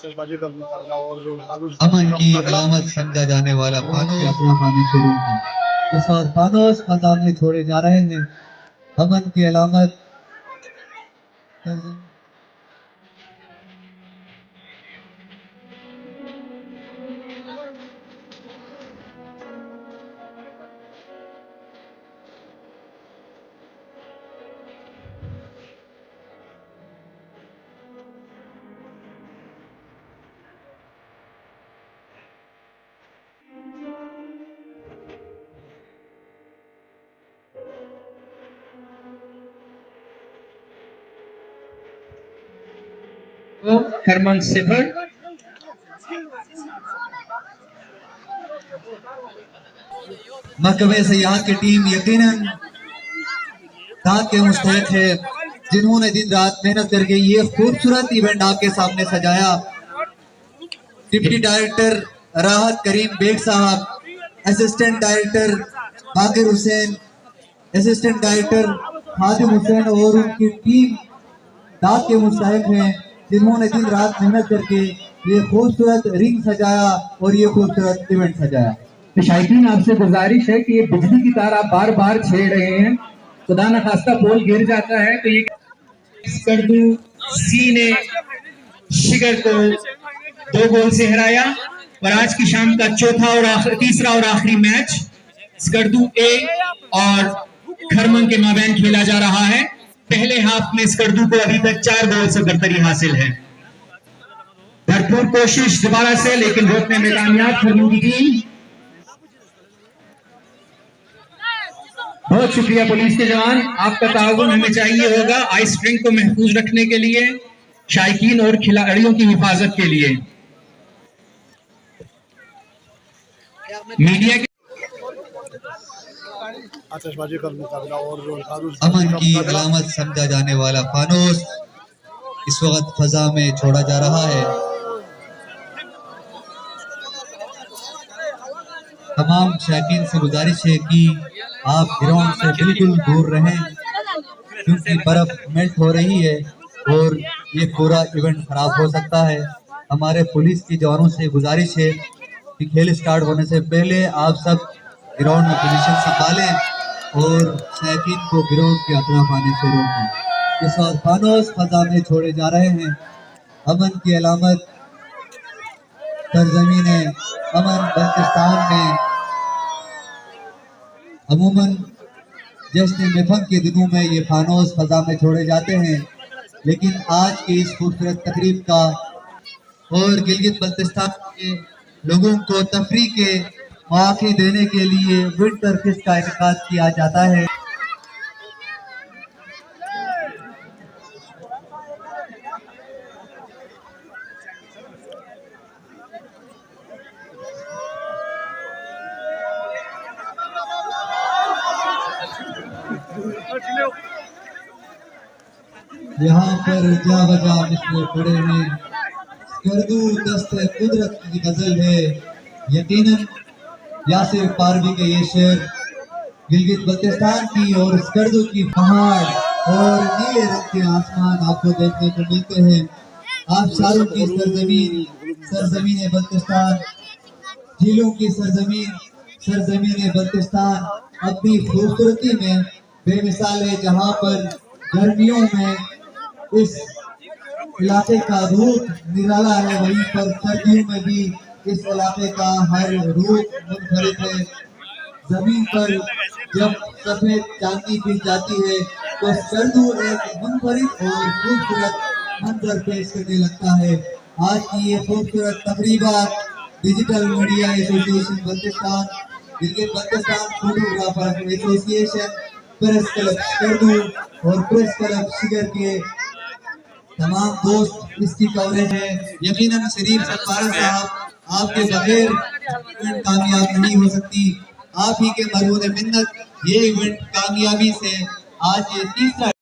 अमन की अलामत समझा जाने वाला फानूस अपना पानी शुरू है। इस वक्त फानूस मैदान में छोड़े जा रहे हैं। अमन की अलामत खरमन सिफर मकबे सयाहत की टीम यकीनन दाद के मुस्तहिक है, जिन्होंने दिन रात मेहनत करके ये खूबसूरत इवेंट आपके सामने सजाया। डिप्टी डायरेक्टर राहत करीम बेग साहब, असिस्टेंट डायरेक्टर बाकिर हुसैन, असिस्टेंट डायरेक्टर खादिम हुसैन और उनकी टीम दाद के मुस्तहिक हैं, जिन्होंने दिन रात मेहनत करके ये खूबसूरत रिंग सजाया और ये खूबसूरत इवेंट सजाया। शायकीन आपसे गुजारिश है कि ये बिजली की तार आप बार बार छेड़ रहे हैं, खुदा न खास्ता पोल गिर जाता है तो ये स्कर्दू सी ने शिगर को 2 गोल से हराया और आज की शाम का तीसरा और आखिरी मैच स्कर्दू ए और खरमन के माबैन खेला जा रहा है। पहले हाफ में स्कर्दू को अभी तक 4 गोल से बरतरी हासिल है। भरपूर कोशिश दोबारा से, लेकिन रोकने में कामयाब खरमन की टीम। बहुत शुक्रिया पुलिस के जवान, आपका ताउन हमें चाहिए होगा आइस ड्रिंक को महफूज रखने के लिए, शायकीन और खिलाड़ियों की हिफाजत के लिए। मीडिया के अमन की अलामत समझा जाने वाला फानूस इस वक्त फजा में छोड़ा जा रहा है। तमाम शौकीन से गुजारिश है कि आप ग्राउंड से बिल्कुल दूर रहें, क्योंकि बर्फ मेल्ट हो रही है और ये पूरा इवेंट खराब हो सकता है। हमारे पुलिस की जवानों से गुजारिश है कि खेल स्टार्ट होने से पहले आप सब ग्राउंड में पोजीशन संभालें और शौकीन को ग्राउंड के अतराफ आने से रोकें। इस वक्त फानूस फजा में छोड़े जा रहे हैं। अमन की अलामत सरजमीन अमन बल्तिस्तान में अमूमन जश्न मिफन के दिनों में ये फानूस फजा में छोड़े जाते हैं, लेकिन आज की इस खूबसूरत तकरीब का और गिलगित बल्तिस्तान के लोगों को तफरीह के मौके देने के लिए विंटर फेस्ट का इनेकाद किया जाता है। यहाँ पर जा बजा मिसले पड़े हैं, स्कर्दू दस्ते कुदरत की गजल है। यकीनन यासिर पारवी के ये शेर गिलगित बल्तिस्तान की और स्कर्दू की पहाड़ और नीले रंग के आसमान आपको देखने को मिलते हैं। आबशारों की सरजमीन बल्तिस्तान, झीलों की सरजमीन बल्तिस्तान अपनी खूबसूरती में बेमिसाल है, जहाँ पर गर्मियों में इस इलाके का रूप निराला है, वहीं पर सर्दियों में भी इस इलाके का हर रूप मुनफरिद है। जमीन पर जब सफेद चांदी गिर जाती है तो स्कर्दू एक मुनफरिद और खूबसूरत मंजर पेश करने लगता है। आज की ये खूबसूरत तकरीबात digital media association Baltistan, Gilgit Baltistan photographer association, press club Skardu और प्रेस क्लब शिगर के तमाम दोस्त इसकी कवरेज है। यकीनन शरीफ सरकार साहब, आपके बगैर इवेंट कामयाब नहीं हो सकती। आप ही के मरहून मिन्नत ये इवेंट कामयाबी से आज ये तीसरा